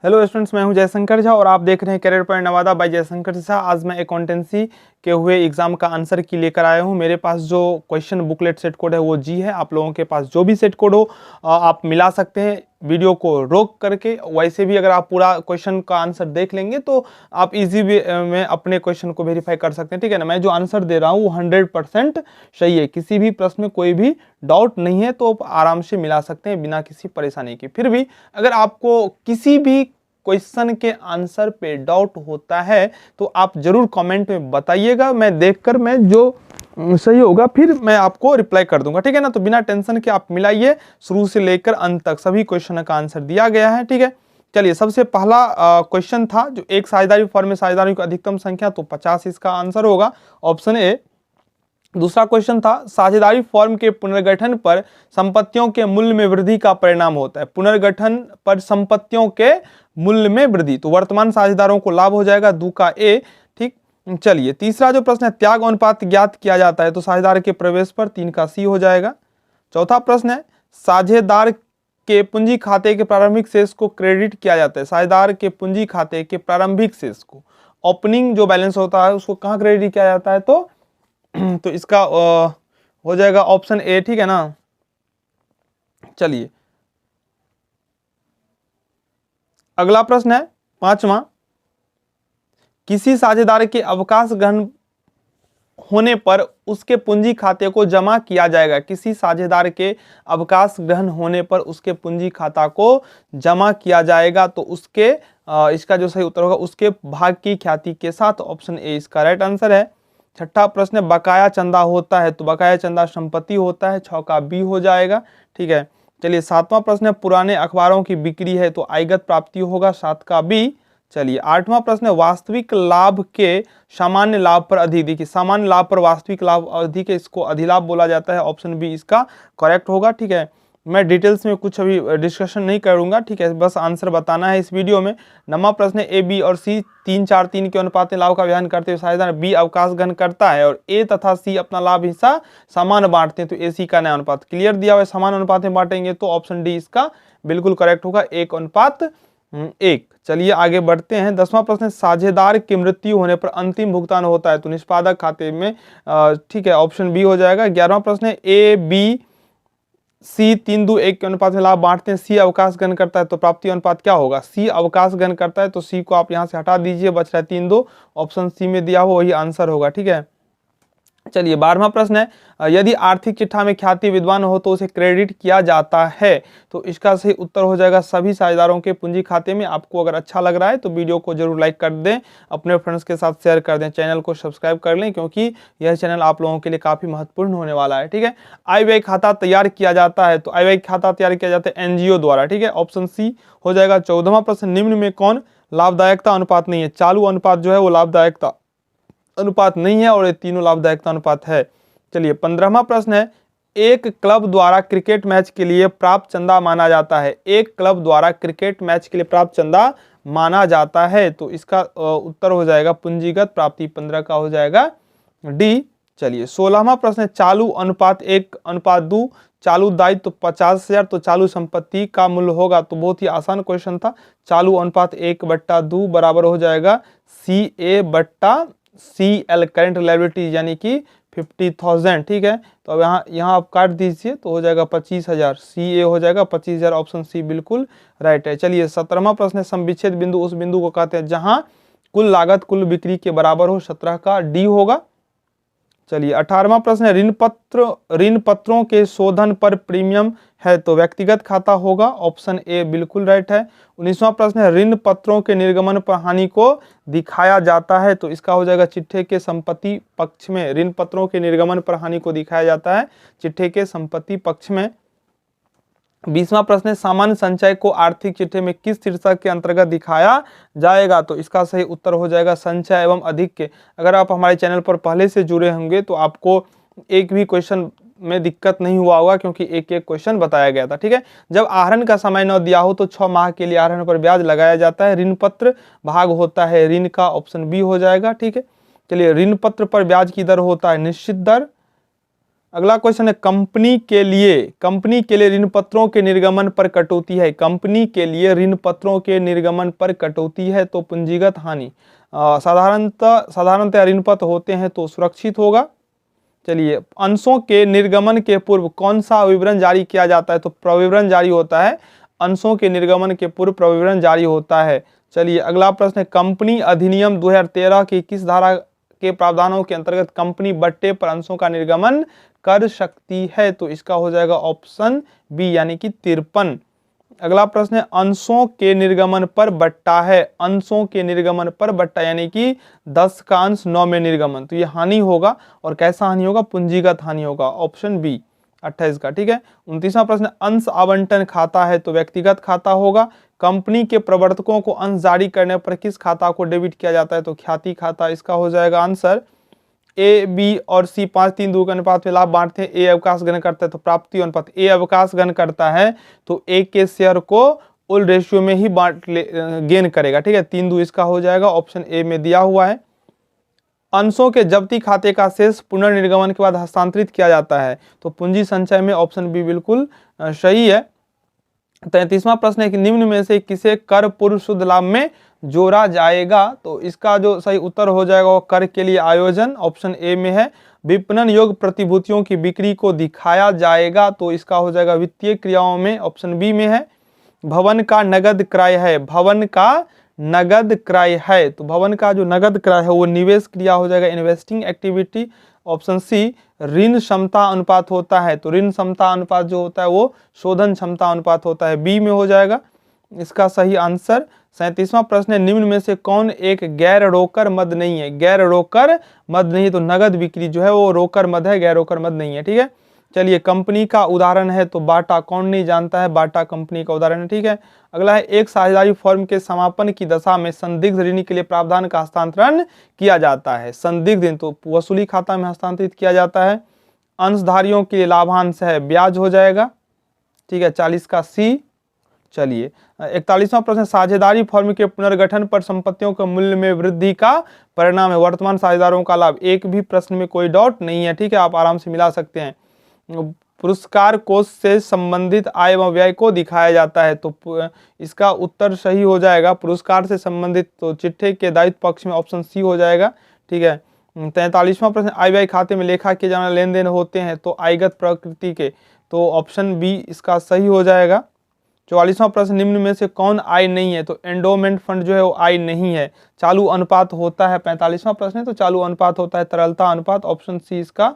Hello students, मैं हूं जयशंकर झा और आप देख रहे हैं career point Nawada by Jaishankar Jha. आज मैं अकाउंटेंसी के हुए एग्जाम का आंसर की लेकर आया हूं। मेरे पास जो क्वेश्चन बुकलेट सेट कोड है वो जी है। आप लोगों के पास जो भी सेट कोड हो आप मिला सकते हैं वीडियो को रोक करके। वैसे भी अगर आप पूरा क्वेश्चन का आंसर देख लेंगे तो आप इजी में अपने क्वेश्चन को वेरीफाई कर सकते हैं। ठीक है ना। मैं जो आंसर दे रहा हूँ वो 100% सही है। किसी भी प्रश्न में कोई भी डाउट नहीं है तो आप आराम से मिला सकते हैं बिना किसी परेशानी के। फिर भी अगर आपको किसी भी क्वेश्चन के आंसर पे डाउट होता है तो आप जरूर कमेंट में बताइएगा। मैं देखकर मैं जो सही होगा फिर मैं आपको रिप्लाई कर दूंगा। ठीक है ना। तो बिना टेंशन के आप मिलाइए। शुरू से लेकर अंत तक सभी क्वेश्चन का आंसर दिया गया है। ठीक है। चलिए, सबसे पहला क्वेश्चन था जो एक साझेदारी फॉर्म में साझेदारों की अधिकतम संख्या, तो 50 इसका आंसर होगा, ऑप्शन ए। दूसरा क्वेश्चन था साझेदारी फॉर्म के पुनर्गठन पर संपत्तियों के मूल्य में वृद्धि का परिणाम होता है। पुनर्गठन पर संपत्तियों के मूल्य में वृद्धि, तो वर्तमान साझेदारों को लाभ हो जाएगा, दू का ए। ठीक। चलिए, तीसरा जो प्रश्न है त्याग अनुपात ज्ञात किया जाता है, तो साझेदार के प्रवेश पर, 3 का सी हो जाएगा। चौथा प्रश्न है साझेदार के पूंजी खाते के प्रारंभिक शेष को क्रेडिट किया जाता है। साझेदार के पूंजी खाते के प्रारंभिक शेष को, ओपनिंग जो बैलेंस होता है उसको कहां क्रेडिट किया जाता है, तो इसका हो जाएगा ऑप्शन ए। ठीक है ना। चलिए, अगला प्रश्न है पांचवा, किसी साझेदार के अवकाश ग्रहण होने पर उसके पूंजी खाते को जमा किया जाएगा। किसी साझेदार के अवकाश ग्रहण होने पर उसके पूंजी खाता को जमा किया जाएगा, तो उसके इसका जो सही उत्तर होगा उसके भाग की ख्याति के साथ, ऑप्शन ए इसका राइट आंसर है। छठा प्रश्न, बकाया चंदा होता है, तो बकाया चंदा संपत्ति होता है, 6 का बी हो जाएगा। ठीक है। चलिए, सातवां प्रश्न है पुराने अखबारों की बिक्री है, तो आयगत प्राप्ति होगा, 7 का बी। चलिए, आठवां प्रश्न है वास्तविक लाभ के सामान्य लाभ पर अधिक, देखिए सामान्य लाभ पर वास्तविक लाभ अधिक है, इसको अधिलाभ बोला जाता है, ऑप्शन बी इसका करेक्ट होगा। ठीक है। मैं डिटेल्स में कुछ अभी डिस्कशन नहीं करूंगा। ठीक है, बस आंसर बताना है इस वीडियो में। नौवां प्रश्न है ए, बी और सी 3-4-3 के अनुपात में लाभ का विधान करते हुए साझेदार बी अवकाश ग्रहण करता है और ए तथा सी अपना लाभ हिस्सा समान बांटते हैं, तो ए सी का नया अनुपात क्लियर दिया हुआ है, समान अनुपात में बांटेंगे, तो ऑप्शन डी इसका बिल्कुल करेक्ट होगा, 1:1। चलिए आगे बढ़ते हैं। 10वां प्रश्न, साझेदार की मृत्यु होने पर अंतिम भुगतान होता है, तो निष्पादक खाते में, ठीक है, ऑप्शन बी हो जाएगा। 11वां प्रश्न है ए, बी, सी 3:1 के अनुपात में लाभ बांटते हैं, सी अवकाश ग्रहण करता है, तो प्राप्ति अनुपात क्या होगा, सी अवकाश ग्रहण करता है, तो सी को आप यहां से हटा दीजिए, बच रहा है 3:2, ऑप्शन सी में दिया हुआ वही आंसर होगा। ठीक है। चलिए, 12वां प्रश्न है यदि आर्थिक चिट्ठा में ख्याति विद्वान हो तो उसे क्रेडिट किया जाता है, तो इसका सही उत्तर हो जाएगा सभी साझेदारों के पूंजी खाते में। आपको अगर अच्छा लग रहा है तो वीडियो को जरूर लाइक कर दें, अपने फ्रेंड्स के साथ शेयर कर दें, चैनल को सब्सक्राइब कर लें क्योंकि यह चैनल आप लोगों के लिए काफी महत्वपूर्ण होने वाला है। ठीक है। आय व्यय खाता तैयार किया जाता है, तो आय व्यय खाता तैयार किया जाता है एनजीओ द्वारा। ठीक है, ऑप्शन सी हो जाएगा। 14वां प्रश्न, निम्न में कौन लाभदायकता अनुपात नहीं है, चालू अनुपात जो है वो लाभदायकता अनुपात नहीं है और ये तीनों लाभदायकता अनुपात है। चलिए, 15वां प्रश्न है एक क्लब द्वारा क्रिकेट मैच के लिए प्राप्त चंदा माना जाता है, एक क्लब द्वारा क्रिकेट मैच के लिए प्राप्त चंदा माना जाता है, तो इसका उत्तर हो जाएगा पूंजीगत प्राप्ति, 15 का हो जाएगा डी। चलिए, 16वां प्रश्न है चालू अनुपात 1:2, चालू दायित्व तो 50,000, तो चालू संपत्ति का मूल्य होगा, तो बहुत ही आसान क्वेश्चन था। चालू अनुपात 1/2 बराबर हो जाएगा CA/CL करंट लायबिलिटी यानी कि 50,000। ठीक है। तो अब यहाँ आप काट दीजिए तो हो जाएगा 25,000, CA हो जाएगा 25,000, ऑप्शन सी बिल्कुल राइट है। चलिए, 17वां प्रश्न है समविच्छेद बिंदु उस बिंदु को कहते हैं जहां कुल लागत कुल बिक्री के बराबर हो, 17 का डी होगा। चलिए, 18वां प्रश्न है ऋण पत्रों के शोधन पर प्रीमियम है, तो व्यक्तिगत खाता होगा, ऑप्शन ए बिल्कुल राइट है। 19वां प्रश्न है ऋण पत्रों के निर्गमन पर हानि को दिखाया जाता है, तो इसका हो जाएगा चिट्ठे के संपत्ति पक्ष में, ऋण पत्रों के निर्गमन पर हानि को दिखाया जाता है चिट्ठे के संपत्ति पक्ष में। 20वां प्रश्न है सामान्य संचय को आर्थिक चिट्ठे में किस शीर्षक के अंतर्गत दिखाया जाएगा, तो इसका सही उत्तर हो जाएगा संचय एवं अधिक के। अगर आप हमारे चैनल पर पहले से जुड़े होंगे तो आपको एक भी क्वेश्चन में दिक्कत नहीं हुआ होगा क्योंकि एक एक क्वेश्चन बताया गया था। ठीक है। जब आहरण का समय न दिया हो तो 6 माह के लिए आहरण पर ब्याज लगाया जाता है, ऋण पत्र भाग होता है ऋण का, ऑप्शन बी हो जाएगा। ठीक है। चलिए, ऋण पत्र पर ब्याज की दर होता है निश्चित दर, अगला क्वेश्चन है कंपनी के लिए ऋण पत्रों के निर्गमन पर कटौती है। कंपनी के लिए ऋण पत्रों के निर्गमन पर कटौती है तो पूंजीगत हानि। साधारणतः ऋण पत्र होते हैं तो सुरक्षित होगा। चलिए, अंशों के निर्गमन के पूर्व कौन सा विवरण जारी किया जाता है तो प्रविवरण जारी होता है। अंशों के निर्गमन के पूर्व प्रविवरण जारी होता है। चलिए, अगला प्रश्न है कंपनी अधिनियम 2013 की किस धारा के प्रावधानों के अंतर्गत कंपनी बट्टे पर अंशों का निर्गमन कर सकती है तो इसका हो जाएगा ऑप्शन बी यानी कि 53। अगला प्रश्न है अंशों के निर्गमन पर बट्टा है। अंशों के निर्गमन पर बट्टा यानी कि 10 का अंश 9 में निर्गमन, तो ये हानि होगा। और कैसा हानि होगा? पूंजीगत हानि होगा, ऑप्शन बी 28 का। ठीक है, 29वां प्रश्न अंश आवंटन खाता है तो व्यक्तिगत खाता होगा। कंपनी के प्रवर्तकों को अंश जारी करने पर किस खाता को डेबिट किया जाता है तो ख्याति खाता। इसका हो जाएगा आंसर ए, बी और सी 5-3-2 के अनुपात में लाभ बांटते हैं। ए अवकाश ग्रहण करता है तो प्राप्ति अनुपात। ए अवकाश ग्रहण करता है तो ए के शेयर को उल रेशियो में ही गेन करेगा। ठीक है, 3-2 इसका हो जाएगा, ऑप्शन ए में दिया हुआ है। अंशों के जब्ती खाते का शेष पुनर्निर्गमन के बाद हस्तांतरित किया जाता है तो पूंजी संचय में, ऑप्शन बी बिल्कुल सही है। 33वां प्रश्न है कि निम्न में से किसे कर पूर्व शुद्ध लाभ में जोड़ा जाएगा तो इसका जो सही उत्तर हो जाएगा वो कर के लिए आयोजन, ऑप्शन ए में है। विपणन योग्य प्रतिभूतियों की बिक्री को दिखाया जाएगा तो इसका हो जाएगा वित्तीय क्रियाओं में, ऑप्शन बी में है। भवन का नगद क्रय है। भवन का नगद क्रय है तो भवन का जो नगद क्रय है वो निवेश क्रिया हो जाएगा, इन्वेस्टिंग एक्टिविटी, ऑप्शन सी। ऋण क्षमता अनुपात होता है तो ऋण क्षमता अनुपात जो होता है वो शोधन क्षमता अनुपात होता है, बी में हो जाएगा इसका सही आंसर। 37वां प्रश्न है निम्न में से कौन एक गैर रोकर मद नहीं है। गैर रोकर मद नहीं तो नगद बिक्री जो है वो रोकर मद है, गैर रोकर मद नहीं है। ठीक है, चलिए कंपनी का उदाहरण है तो बाटा, कौन नहीं जानता है, बाटा कंपनी का उदाहरण है। ठीक है, अगला है एक साझेदारी फर्म के समापन की दशा में संदिग्ध ऋणी के लिए प्रावधान का हस्तांतरण किया जाता है। संदिग्ध ऋण तो वसूली खाता में हस्तांतरित किया जाता है। अंशधारियों के लिए लाभांश है, ब्याज हो जाएगा। ठीक है, 40 का सी। चलिए 41वां प्रश्न साझेदारी फर्म के पुनर्गठन पर संपत्तियों के मूल्य में वृद्धि का परिणाम है वर्तमान साझेदारों का लाभ। एक भी प्रश्न में कोई डाउट नहीं है। ठीक है, आप आराम से मिला सकते हैं। पुरस्कार कोष से संबंधित आय एवं व्यय को दिखाया जाता है तो इसका उत्तर सही हो जाएगा पुरस्कार से संबंधित तो चिट्ठे के दायित्व पक्ष में, ऑप्शन सी हो जाएगा। ठीक है, 43वां प्रश्न आय व्यय खाते में लेखा किए जाने लेन देन होते हैं तो आयगत प्रकृति के, तो ऑप्शन बी इसका सही हो जाएगा। 44वां प्रश्न निम्न में से कौन आय नहीं है तो एंडोमेंट फंड जो है वो आय नहीं है। चालू अनुपात होता है, 45वां प्रश्न है तो चालू अनुपात होता है तरलता अनुपात, ऑप्शन सी इसका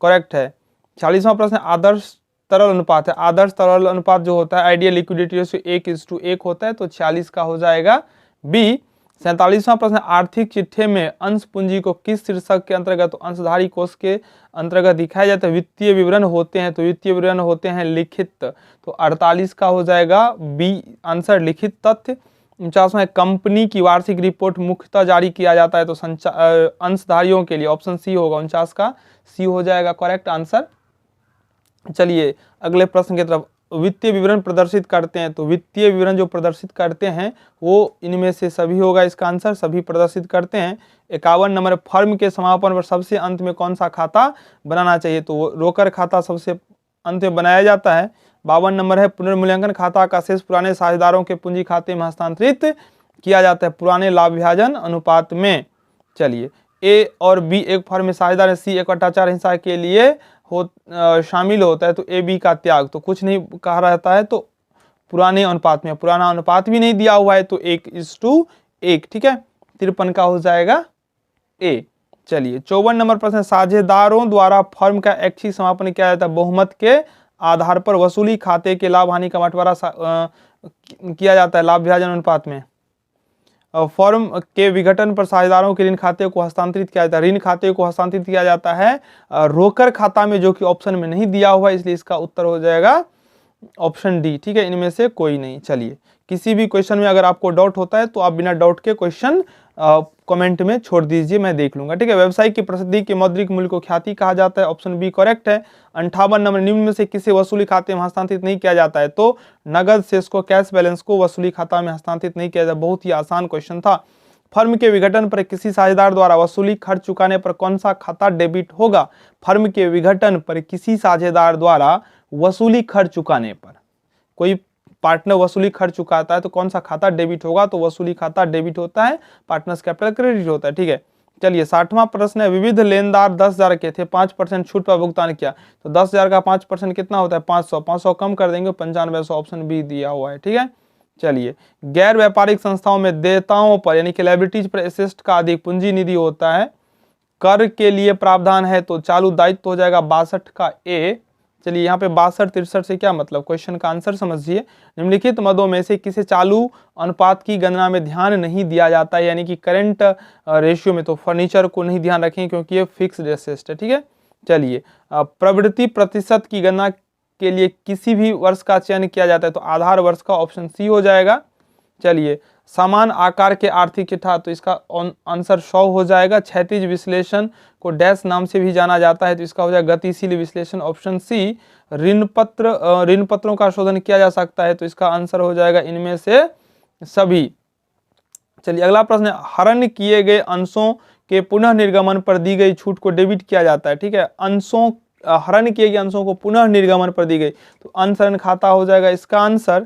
करेक्ट है। 46वां प्रश्न आदर्श तरल अनुपात है। आदर्श तरल अनुपात जो होता है आइडियल लिक्विडिटी रेशियो 1:1 होता है तो 46 का हो जाएगा बी। 47वां प्रश्न आर्थिक चिट्ठे में अंश पूंजी को किस शीर्षक के अंतर्गत अंशधारी कोष के अंतर्गत दिखाया जाता है वित्तीय विवरण होते हैं तो वित्तीय विवरण होते हैं लिखित, तो 48 का हो जाएगा बी आंसर लिखित तथ्य। 49वां कंपनी की वार्षिक रिपोर्ट मुख्यतः जारी किया जाता है तो अंशधारियों के लिए, ऑप्शन सी होगा, 49 का सी हो जाएगा करेक्ट आंसर। चलिए अगले प्रश्न की तरफ, वित्तीय विवरण प्रदर्शित करते हैं तो वित्तीय विवरण जो प्रदर्शित करते हैं वो इनमें से सभी होगा इसका आंसर, सभी प्रदर्शित करते हैं। 51 नंबर फर्म के समापन पर सबसे अंत में कौन सा खाता बनाना चाहिए तो रोकर खाता सबसे अंत में बनाया जाता है। 52 नंबर है पुनर्मूल्यांकन खाता का शेष पुराने साझेदारों के पूंजी खाते में हस्तांतरित किया जाता है पुराने लाभ विभाजन अनुपात में। चलिए ए और बी एक फर्म में साझेदार है, सी 1/4 हिस्सा के लिए शामिल होता है तो ए बी का त्याग, तो कुछ नहीं कहा रहता है तो पुराने अनुपात में, पुराना अनुपात भी नहीं दिया हुआ है तो 1:1। ठीक है, 53 का हो जाएगा ए। चलिए 54 नंबर प्रश्न साझेदारों द्वारा फर्म का ऐच्छिक समापन किया जाता है बहुमत के आधार पर वसूली खाते के लाभ हानि का बंटवारा किया जाता है लाभ विभाजन अनुपात में। फर्म के विघटन पर साझेदारों के ऋण खाते को हस्तांतरित किया जाता है, ऋण खाते को हस्तांतरित किया जाता है रोकर खाता में जो कि ऑप्शन में नहीं दिया हुआ है इसलिए इसका उत्तर हो जाएगा ऑप्शन डी। ठीक है, इनमें से कोई नहीं। चलिए किसी भी क्वेश्चन में अगर आपको डाउट होता है तो आप बिना डाउट के क्वेश्चन कमेंट में छोड़ दीजिए, मैं देख लूंगा। ठीक है, व्यवसाय की प्रसिद्धि के मौद्रिक मूल्य को ख्याति कहा जाता है, ऑप्शन बी करेक्ट है। 58 नंबर निम्न में से किसी वसूली खाते में हस्तांतरित नहीं किया जाता है तो नगद शेष को, कैश बैलेंस को वसूली खाता में हस्तांतरित नहीं किया जाता। बहुत ही आसान क्वेश्चन था। फर्म के विघटन पर किसी साझेदार द्वारा वसूली खर्च चुकाने पर कौन सा खाता डेबिट होगा? फर्म के विघटन पर किसी साझेदार द्वारा वसूली खर्च चुकाने पर कोई पार्टनर वसूली खर्च चुकाता है तो कौन सा खाता डेबिट होगा? तो वसूली खाता डेबिट होता है, पार्टनर्स कैपिटल क्रेडिट होता है। ठीक है, चलिए 60वां प्रश्न है, विविध लेनदार 10,000 के थे, 5% छूट पर भुगतान किया, तो 10,000 का 5% कितना होता है? 500, 500 कम कर देंगे 9500, ऑप्शन बी दिया हुआ है। ठीक है, चलिए गैर व्यापारिक संस्थाओं में देयताओं पर यानी कि लायबिलिटीज पर एसेट का अधिक पूंजी निधि होता है, कर के लिए प्रावधान है, तो चालू दायित्व हो जाएगा 62 का ए। चलिए यहाँ पे 62 63 से क्या मतलब, क्वेश्चन का आंसर समझिए। निम्नलिखित मदों में से किसे चालू अनुपात की गणना में ध्यान नहीं दिया जाता है, यानी कि करंट रेशियो में? तो फर्नीचर को नहीं ध्यान रखें क्योंकि ये फिक्स्ड एसेट है। ठीक है, चलिए प्रवृत्ति प्रतिशत की गणना के लिए किसी भी वर्ष का चयन किया जाता है, तो आधार वर्ष का, ऑप्शन सी हो जाएगा। चलिए समान आकार के आर्थिक चिट्ठा, तो इसका आंसर 100 हो जाएगा। क्षैतिज विश्लेषण को डैश नाम से भी जाना जाता है, तो इसका हो जाएगा गतिशील विश्लेषण, ऑप्शन सी। ऋण पत्रों का शोधन किया जा सकता है, तो इसका आंसर हो जाएगा इनमें से सभी। चलिए अगला प्रश्न है, हरण किए गए अंशों के पुनः निर्गमन पर दी गई छूट को डेबिट किया जाता है। ठीक है, हरण किए गए अंशों को पुनः निर्गमन पर दी गई, तो अंशरण खाता हो जाएगा इसका आंसर।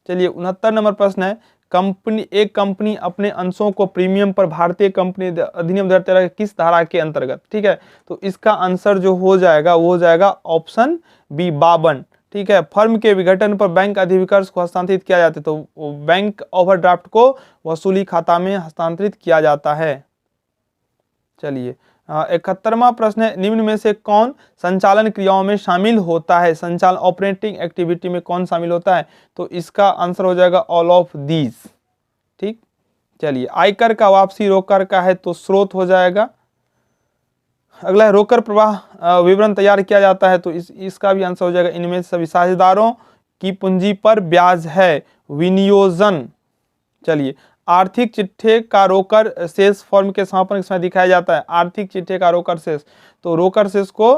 चलिए 69 नंबर प्रश्न है, एक कंपनी अपने अंशों को प्रीमियम पर भारतीय कंपनी अधिनियम 2013 किस धारा के अंतर्गत? ठीक है, तो इसका आंसर जो हो जाएगा वो हो जाएगा ऑप्शन बी 52। ठीक है, फर्म के विघटन पर बैंक अधिविकर्ष को हस्तांतरित किया जाता है, तो बैंक ओवरड्राफ्ट को वसूली खाता में हस्तांतरित किया जाता है। चलिए 71वां प्रश्न है, निम्न में से कौन संचालन क्रियाओं में शामिल होता है? संचालन ऑपरेटिंग एक्टिविटी में कौन शामिल होता है? तो इसका आंसर हो जाएगा ऑल ऑफ दीज। ठीक, चलिए आयकर का वापसी रोकर का है, तो स्रोत हो जाएगा। अगला है, रोकर प्रवाह विवरण तैयार किया जाता है, तो इसका भी आंसर हो जाएगा इनमें से सभी। साझेदारों की पूंजी पर ब्याज है, विनियोजन। चलिए आर्थिक चिट्ठे का रोकर शेष फर्म के समापन के समय दिखाया जाता है, आर्थिक चिट्ठे का रोकर शेष, तो रोकर शेष को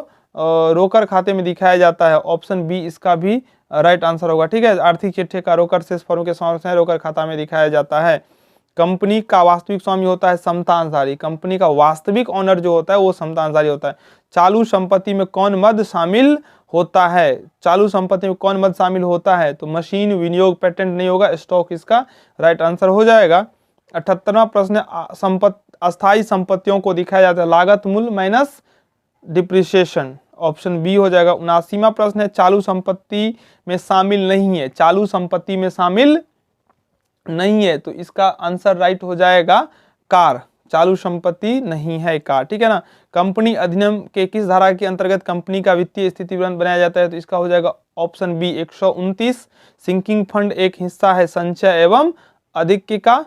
रोकर खाते में दिखाया जाता है, ऑप्शन बी इसका भी राइट आंसर होगा। ठीक है, आर्थिक चिट्ठे का रोकर शेष फर्म के समापन के समय रोकर खाता में दिखाया जाता है। कंपनी का वास्तविक स्वामी होता है समतांशधारी, कंपनी का वास्तविक ओनर जो होता है वो समतांशधारी होता है। चालू संपत्ति में कौन मद शामिल होता है? चालू संपत्ति में कौन मद शामिल होता है? तो मशीन, विनियोग, पेटेंट नहीं होगा, स्टॉक इसका राइट आंसर हो जाएगा। 78वां प्रश्न, अस्थायी संपत्तियों को दिखाया जाता है, लागत मूल्य माइनस डिप्रिसिएशन, ऑप्शन बी हो जाएगा। 79वां प्रश्न है, चालू संपत्ति में शामिल नहीं है, चालू संपत्ति में शामिल नहीं है, तो इसका आंसर राइट हो जाएगा कार, चालू संपत्ति नहीं है कार। ठीक है ना, कंपनी अधिनियम के किस धारा के अंतर्गत कंपनी का वित्तीय स्थिति विवरण बनाया जाता है? तो इसका हो जाएगा ऑप्शन बी 129। सिंकिंग फंड एक हिस्सा है संचय एवं अधिकिका।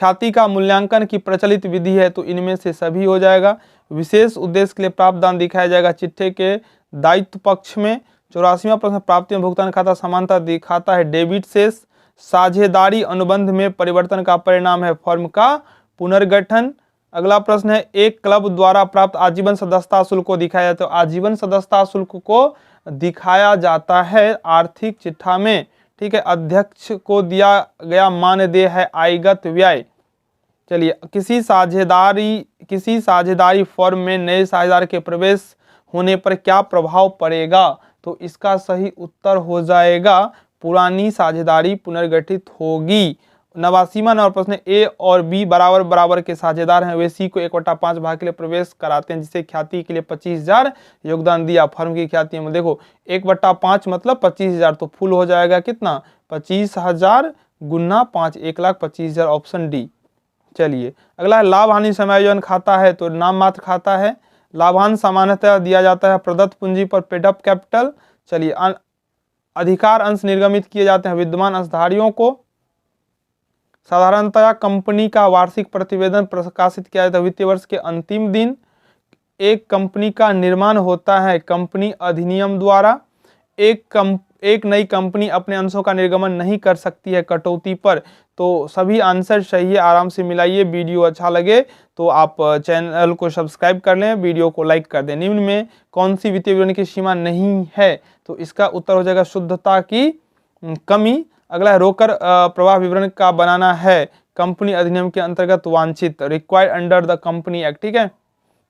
ख्याति का मूल्यांकन की प्रचलित विधि है, तो इनमें से सभी हो जाएगा। विशेष उद्देश्य के लिए प्रावधान दिखाया जाएगा चिट्ठे के दायित्व पक्ष में। 84वां प्रश्न, प्राप्ति में भुगतान खाता समानता दिखाता है, डेबिट शेष। साझेदारी अनुबंध में परिवर्तन का परिणाम है फर्म का पुनर्गठन। अगला प्रश्न है, एक क्लब द्वारा प्राप्त आजीवन सदस्यता शुल्क को दिखाया जाता है, तो आजीवन सदस्यता शुल्क को दिखाया जाता है आर्थिक चिट्ठा में। ठीक है, अध्यक्ष को दिया गया मानदेय है आयगत व्यय। चलिए किसी साझेदारी फर्म में नए साझेदार के प्रवेश होने पर क्या प्रभाव पड़ेगा? तो इसका सही उत्तर हो जाएगा पुरानी साझेदारी पुनर्गठित होगी। 89वां नंबर प्रश्न, ए और बी बराबर बराबर के साझेदार हैं, वे सी को 1/5 भाग के लिए प्रवेश कराते हैं, जिसे ख्याति के लिए 25,000 योगदान दिया। फर्म की ख्याति में देखो 1/5 मतलब 25,000, तो फुल हो जाएगा कितना? 25,000 गुना 5, 1,25,000, ऑप्शन डी। चलिए अगला है, लाभ हानि समायोजन खाता है, तो नाम मात्र खाता है। लाभांश सामान्यतः दिया जाता है प्रदत्त पूंजी पर पेड अप कैपिटल। चलिए अधिकार अंश निर्गमित किए जाते हैं विद्यमान अंशधारियों को। साधारणतया कंपनी का वार्षिक प्रतिवेदन प्रकाशित किया जाता है वित्तीय वर्ष के अंतिम दिन। एक कंपनी का निर्माण होता है कंपनी अधिनियम द्वारा। एक नई कंपनी अपने अंशों का निर्गमन नहीं कर सकती है कटौती पर। तो सभी आंसर सही है, आराम से मिलाइए। वीडियो अच्छा लगे तो आप चैनल को सब्सक्राइब कर लें, वीडियो को लाइक कर दें। निम्न में कौन सी वित्तीय विवरण की सीमा नहीं है? तो इसका उत्तर हो जाएगा शुद्धता की कमी। अगला है, रोकर प्रवाह विवरण का बनाना है कंपनी अधिनियम के अंतर्गत वांछित, required under the company act. ठीक है,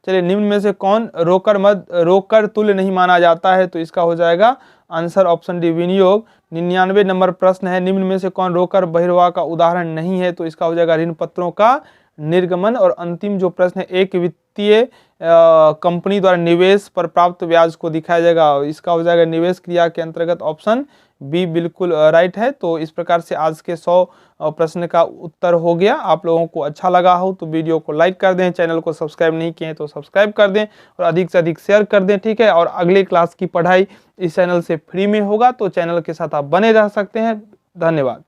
चलिए निम्न में से कौन रोकर तुल्य नहीं माना जाता है, तो इसका हो जाएगा आंसर ऑप्शन डी विनियोग। 99 नंबर प्रश्न है, निम्न में से कौन रोकर बहिर्वाह का उदाहरण नहीं है, तो इसका हो जाएगा ऋण पत्रों का निर्गमन। और अंतिम जो प्रश्न है, एक वित्तीय कंपनी द्वारा निवेश पर प्राप्त ब्याज को दिखाया जाएगा, इसका हो जाएगा निवेश क्रिया के अंतर्गत ऑप्शन बी बिल्कुल राइट है। तो इस प्रकार से आज के 100 प्रश्न का उत्तर हो गया। आप लोगों को अच्छा लगा हो तो वीडियो को लाइक कर दें, चैनल को सब्सक्राइब नहीं किए तो सब्सक्राइब कर दें और अधिक से अधिक शेयर कर दें। ठीक है, और अगले क्लास की पढ़ाई इस चैनल से फ्री में होगा, तो चैनल के साथ आप बने रह सकते हैं। धन्यवाद।